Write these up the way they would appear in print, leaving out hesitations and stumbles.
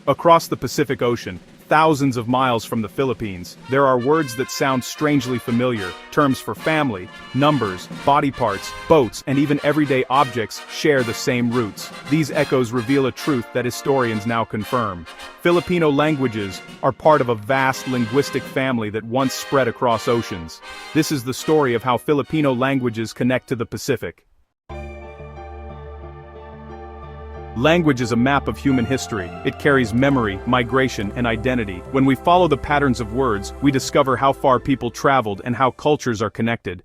Across the Pacific Ocean, thousands of miles from the Philippines, there are words that sound strangely familiar. Terms for family, numbers, body parts, boats, and even everyday objects share the same roots. These echoes reveal a truth that historians now confirm. Filipino languages are part of a vast linguistic family that once spread across oceans. This is the story of how Filipino languages connect to the Pacific. Language is a map of human history. It carries memory, migration, and identity. When we follow the patterns of words, we discover how far people traveled and how cultures are connected.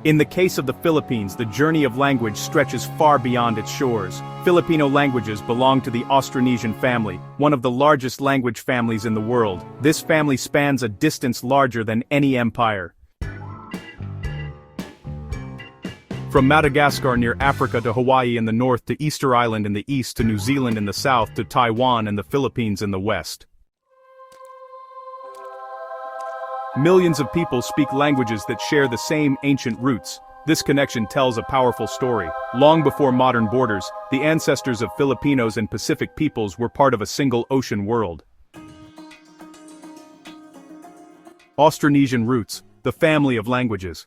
In the case of the Philippines, the journey of language stretches far beyond its shores. Filipino languages belong to the Austronesian family, one of the largest language families in the world. This family spans a distance larger than any empire. From Madagascar near Africa to Hawaii in the north to Easter Island in the east to New Zealand in the south to Taiwan and the Philippines in the west. Millions of people speak languages that share the same ancient roots. This connection tells a powerful story. Long before modern borders, the ancestors of Filipinos and Pacific peoples were part of a single ocean world. Austronesian roots, the family of languages.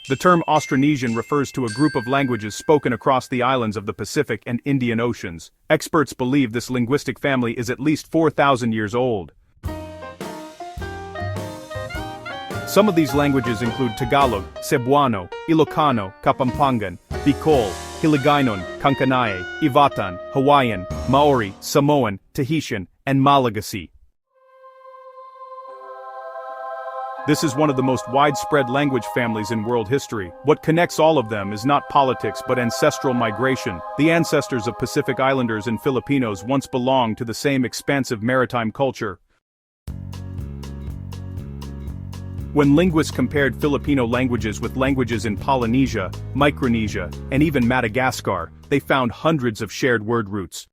The term Austronesian refers to a group of languages spoken across the islands of the Pacific and Indian Oceans. Experts believe this linguistic family is at least 4,000 years old. Some of these languages include Tagalog, Cebuano, Ilocano, Kapampangan, Bicol, Hiligaynon, Kankanaey, Ivatan, Hawaiian, Maori, Samoan, Tahitian, and Malagasy. This is one of the most widespread language families in world history. What connects all of them is not politics but ancestral migration. The ancestors of Pacific Islanders and Filipinos once belonged to the same expansive maritime culture. When linguists compared Filipino languages with languages in Polynesia, Micronesia, and even Madagascar, they found hundreds of shared word roots.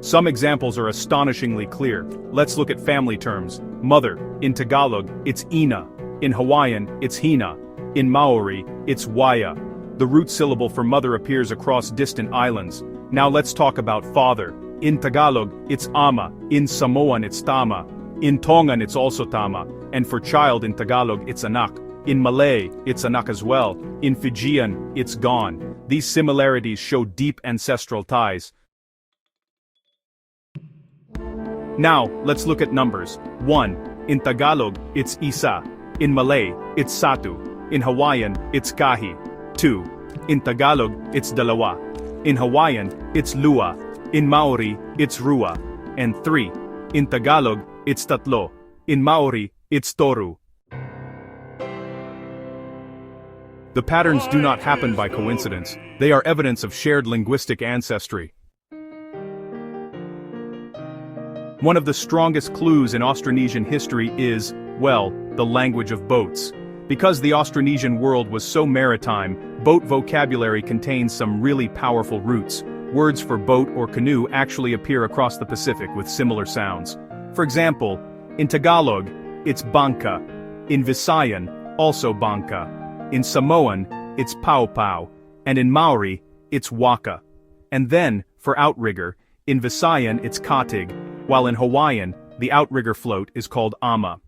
Some examples are astonishingly clear. Let's look at family terms. Mother, in Tagalog, it's ina. In Hawaiian, it's hina. In Maori, it's waya. The root syllable for mother appears across distant islands. Now let's talk about father. In Tagalog, it's ama. In Samoan, it's tama. In Tongan, it's also tama. And for child in Tagalog, it's anak. In Malay, it's anak as well. In Fijian, it's gone. These similarities show deep ancestral ties. Now, let's look at numbers. 1. In Tagalog, it's isa. In Malay, it's satu. In Hawaiian, it's kahi. 2. In Tagalog, it's dalawa. In Hawaiian, it's lua. In Maori, it's rua. And 3. In Tagalog, it's tatlo. In Maori, it's toru. The patterns do not happen by coincidence. They are evidence of shared linguistic ancestry. One of the strongest clues in Austronesian history is, well, the language of boats. Because the Austronesian world was so maritime, boat vocabulary contains some really powerful roots. Words for boat or canoe actually appear across the Pacific with similar sounds. For example, in Tagalog, it's bangka. In Visayan, also bangka. In Samoan, it's pau-pau. And in Maori, it's waka. And then, for outrigger, in Visayan it's katig. While in Hawaiian, the outrigger float is called ama.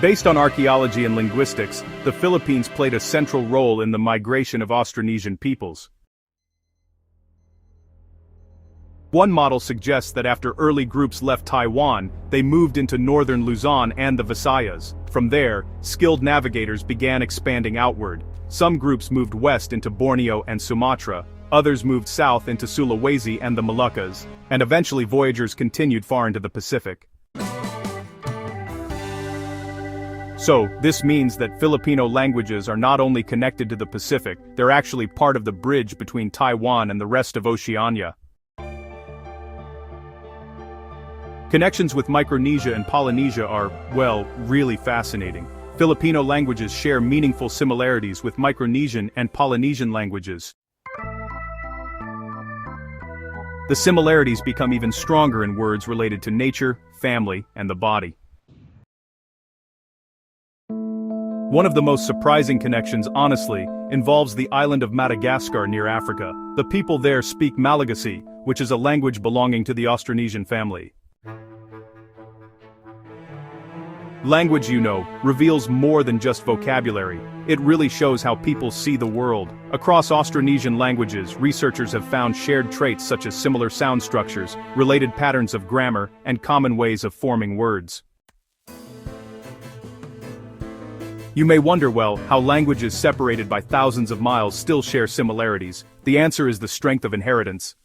Based on archaeology and linguistics, the Philippines played a central role in the migration of Austronesian peoples. One model suggests that after early groups left Taiwan, they moved into northern Luzon and the Visayas. From there, skilled navigators began expanding outward. Some groups moved west into Borneo and Sumatra. Others moved south into Sulawesi and the Moluccas, and eventually voyagers continued far into the Pacific. So, this means that Filipino languages are not only connected to the Pacific, they're actually part of the bridge between Taiwan and the rest of Oceania. Connections with Micronesia and Polynesia are, well, really fascinating. Filipino languages share meaningful similarities with Micronesian and Polynesian languages. The similarities become even stronger in words related to nature, family, and the body. One of the most surprising connections, honestly, involves the island of Madagascar near Africa. The people there speak Malagasy, which is a language belonging to the Austronesian family. Language, reveals more than just vocabulary. It really shows how people see the world. Across Austronesian languages, researchers have found shared traits such as similar sound structures, related patterns of grammar, and common ways of forming words. You may wonder, how languages separated by thousands of miles still share similarities. The answer is the strength of inheritance.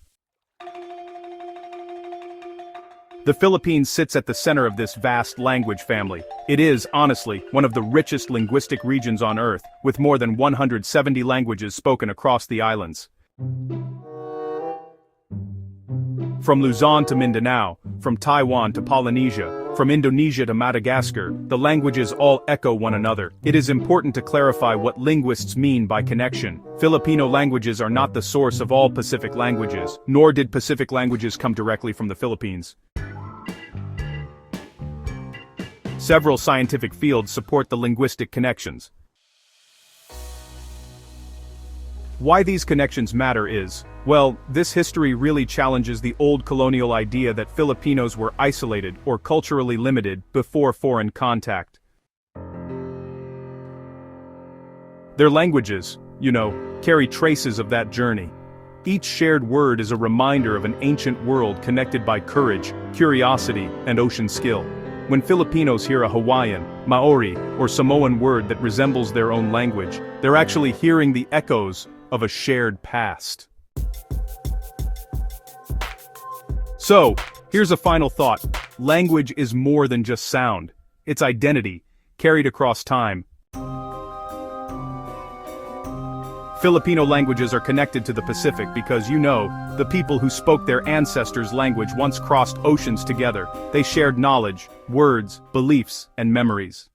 The Philippines sits at the center of this vast language family. It is, honestly, one of the richest linguistic regions on Earth, with more than 170 languages spoken across the islands. From Luzon to Mindanao, from Taiwan to Polynesia, from Indonesia to Madagascar, the languages all echo one another. It is important to clarify what linguists mean by connection. Filipino languages are not the source of all Pacific languages, nor did Pacific languages come directly from the Philippines. Several scientific fields support the linguistic connections. Why these connections matter is, this history really challenges the old colonial idea that Filipinos were isolated or culturally limited before foreign contact. Their languages, carry traces of that journey. Each shared word is a reminder of an ancient world connected by courage, curiosity, and ocean skill. When Filipinos hear a Hawaiian, Maori, or Samoan word that resembles their own language, they're actually hearing the echoes of a shared past. So, here's a final thought. Language is more than just sound. It's identity, carried across time. Filipino languages are connected to the Pacific because the people who spoke their ancestors' language once crossed oceans together. They shared knowledge, words, beliefs, and memories.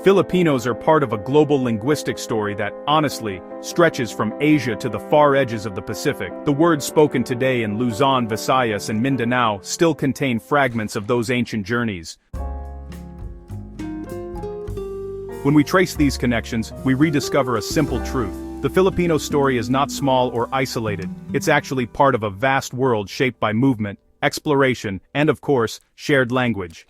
Filipinos are part of a global linguistic story that, honestly, stretches from Asia to the far edges of the Pacific. The words spoken today in Luzon, Visayas, and Mindanao still contain fragments of those ancient journeys. When we trace these connections, we rediscover a simple truth. The Filipino story is not small or isolated. It's actually part of a vast world shaped by movement, exploration, and of course, shared language.